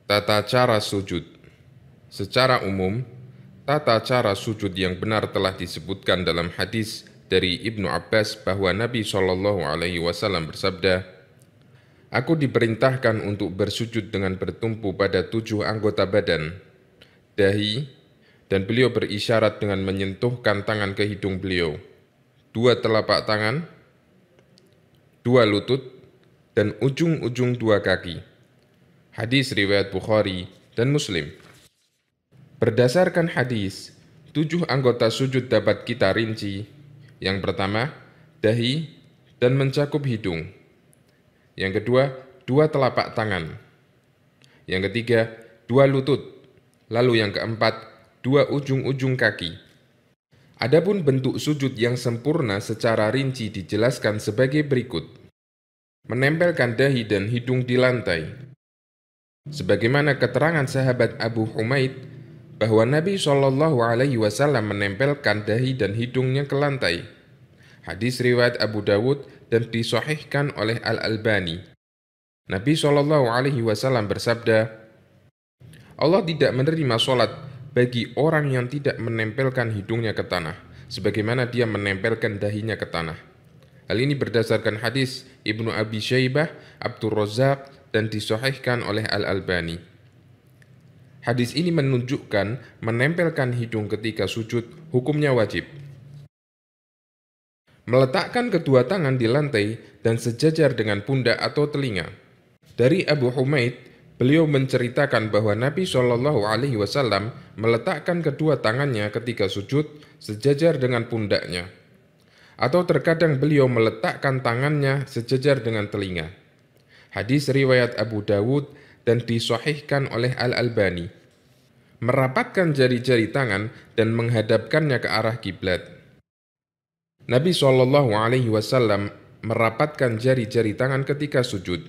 Tata cara sujud. Secara umum, tata cara sujud yang benar telah disebutkan dalam hadis dari Ibnu Abbas bahwa Nabi Shallallahu Alaihi Wasallam bersabda, "Aku diperintahkan untuk bersujud dengan bertumpu pada 7 anggota badan, dahi, dan beliau berisyarat dengan menyentuhkan tangan ke hidung beliau, 2 telapak tangan, 2 lutut, dan ujung-ujung 2 kaki." Hadis riwayat Bukhari dan Muslim. Berdasarkan hadis, 7 anggota sujud dapat kita rinci. Yang pertama, dahi dan mencakup hidung. Yang kedua, 2 telapak tangan. Yang ketiga, 2 lutut. Lalu yang keempat, 2 ujung-ujung kaki. Adapun bentuk sujud yang sempurna secara rinci dijelaskan sebagai berikut. Menempelkan dahi dan hidung di lantai. Sebagaimana keterangan sahabat Abu Humaid bahwa Nabi Shallallahu Alaihi Wasallam menempelkan dahi dan hidungnya ke lantai. Hadis riwayat Abu Dawud dan disahihkan oleh Al-Albani. Nabi Shallallahu Alaihi Wasallam bersabda, Allah tidak menerima sholat bagi orang yang tidak menempelkan hidungnya ke tanah, sebagaimana dia menempelkan dahinya ke tanah. Hal ini berdasarkan hadis Ibnu Abi Syaibah, Abdur Razzaq, dan disahihkan oleh Al-Albani. Hadis ini menunjukkan menempelkan hidung ketika sujud hukumnya wajib. Meletakkan kedua tangan di lantai dan sejajar dengan pundak atau telinga. Dari Abu Humaid, beliau menceritakan bahwa Nabi Shallallahu Alaihi Wasallam meletakkan kedua tangannya ketika sujud sejajar dengan pundaknya. Atau terkadang beliau meletakkan tangannya sejajar dengan telinga. Hadis riwayat Abu Dawud dan disahihkan oleh Al-Albani. Merapatkan jari-jari tangan dan menghadapkannya ke arah kiblat. Nabi Shallallahu Alaihi Wasallam merapatkan jari-jari tangan ketika sujud.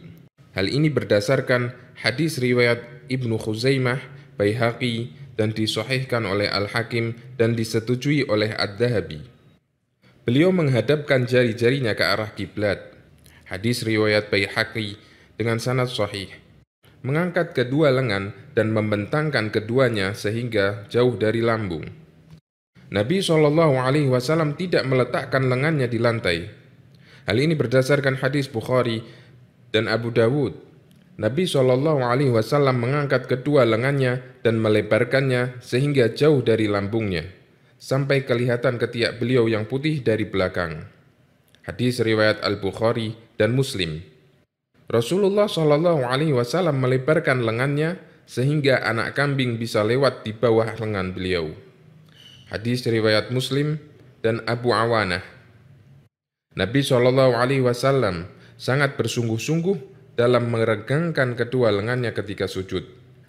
Hal ini berdasarkan hadis riwayat Ibnu Khuzaimah, Baihaqi, dan disahihkan oleh Al-Hakim dan disetujui oleh Ad-Dahabi. Beliau menghadapkan jari-jarinya ke arah kiblat. Hadis riwayat Baihaqi dengan sanad sahih. Mengangkat kedua lengan dan membentangkan keduanya sehingga jauh dari lambung. Nabi Shallallahu Alaihi Wasallam tidak meletakkan lengannya di lantai. Hal ini berdasarkan hadis Bukhari dan Abu Dawud. Nabi Shallallahu Alaihi Wasallam mengangkat kedua lengannya dan melebarkannya sehingga jauh dari lambungnya, sampai kelihatan ketiak beliau yang putih dari belakang. Hadis riwayat Al-Bukhari dan Muslim. Rasulullah Shallallahu Alaihi Wasallam melebarkan lengannya sehingga anak kambing bisa lewat di bawah lengan beliau. Hadis riwayat Muslim dan Abu Awanah. Nabi Shallallahu Alaihi Wasallam sangat bersungguh-sungguh dalam meregangkan kedua lengannya ketika sujud.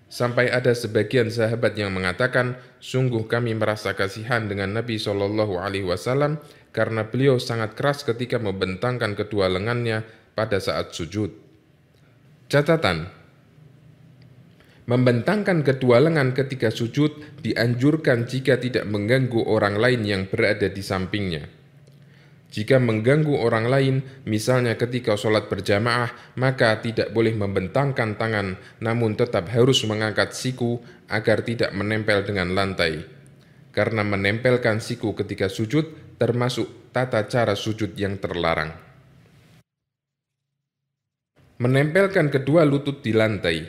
Sampai ada sebagian sahabat yang mengatakan, sungguh kami merasa kasihan dengan Nabi Shallallahu Alaihi Wasallam karena beliau sangat keras ketika membentangkan kedua lengannya pada saat sujud. Catatan: membentangkan kedua lengan ketika sujud dianjurkan jika tidak mengganggu orang lain yang berada di sampingnya. Jika mengganggu orang lain, misalnya ketika sholat berjamaah, maka tidak boleh membentangkan tangan, namun tetap harus mengangkat siku agar tidak menempel dengan lantai. Karena menempelkan siku ketika sujud termasuk tata cara sujud yang terlarang. Menempelkan kedua lutut di lantai.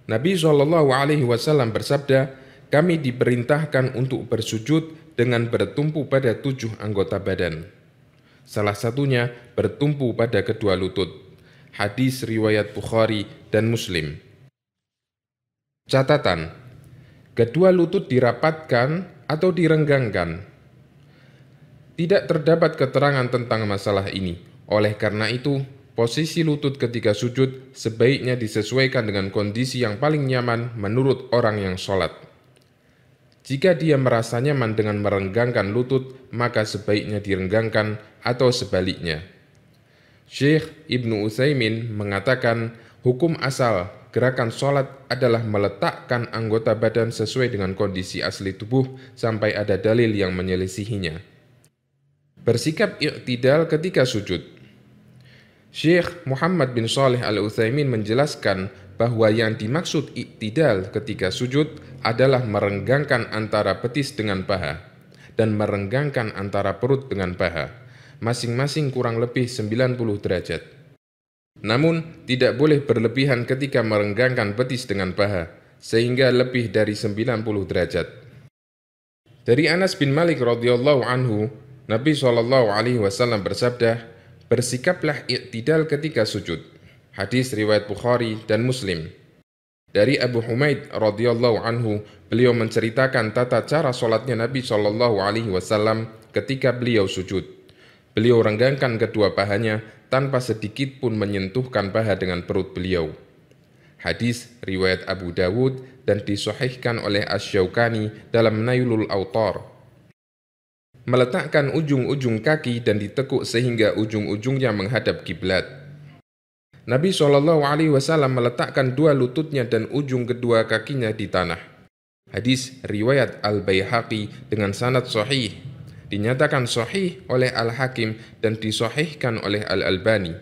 Nabi Shallallahu Alaihi Wasallam bersabda, kami diperintahkan untuk bersujud dengan bertumpu pada 7 anggota badan. Salah satunya bertumpu pada kedua lutut. Hadis riwayat Bukhari dan Muslim. Catatan: kedua lutut dirapatkan atau direnggangkan. Tidak terdapat keterangan tentang masalah ini. Oleh karena itu, posisi lutut ketika sujud sebaiknya disesuaikan dengan kondisi yang paling nyaman menurut orang yang sholat. Jika dia merasa nyaman dengan merenggangkan lutut, maka sebaiknya direnggangkan atau sebaliknya. Syekh Ibnu Utsaimin mengatakan, hukum asal gerakan sholat adalah meletakkan anggota badan sesuai dengan kondisi asli tubuh sampai ada dalil yang menyelisihinya. Bersikap i'tidal ketika sujud. Syekh Muhammad bin Shalih Al-Utsaimin menjelaskan bahwa yang dimaksud iktidal ketika sujud adalah merenggangkan antara betis dengan paha dan merenggangkan antara perut dengan paha, masing-masing kurang lebih 90 derajat. Namun, tidak boleh berlebihan ketika merenggangkan betis dengan paha, sehingga lebih dari 90 derajat. Dari Anas bin Malik radhiyallahu anhu, Nabi SAW bersabda, "Bersikaplah iktidal ketika sujud." Hadis riwayat Bukhari dan Muslim. Dari Abu Humaid radhiyallahu anhu, beliau menceritakan tata cara solatnya Nabi SAW ketika beliau sujud. Beliau renggangkan kedua pahanya tanpa sedikit pun menyentuhkan paha dengan perut beliau. Hadis riwayat Abu Dawud dan disahihkan oleh Asy-Syaukani dalam Nailul Autar. Meletakkan ujung-ujung kaki dan ditekuk sehingga ujung-ujungnya menghadap kiblat. Nabi SAW meletakkan dua lututnya dan ujung kedua kakinya di tanah. Hadis riwayat Al-Baihaqi dengan sanad sahih, dinyatakan sahih oleh Al-Hakim dan disahihkan oleh Al-Albani.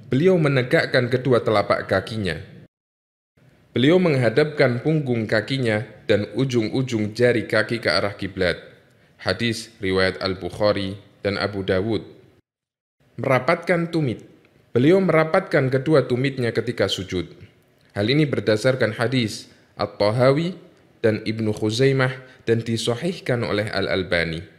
Beliau menegakkan kedua telapak kakinya. Beliau menghadapkan punggung kakinya dan ujung-ujung jari kaki ke arah kiblat. Hadis riwayat Al-Bukhari dan Abu Dawud. Merapatkan tumit. Beliau merapatkan kedua tumitnya ketika sujud. Hal ini berdasarkan hadis At-Tahawi dan Ibnu Khuzaimah dan disahihkan oleh Al-Albani.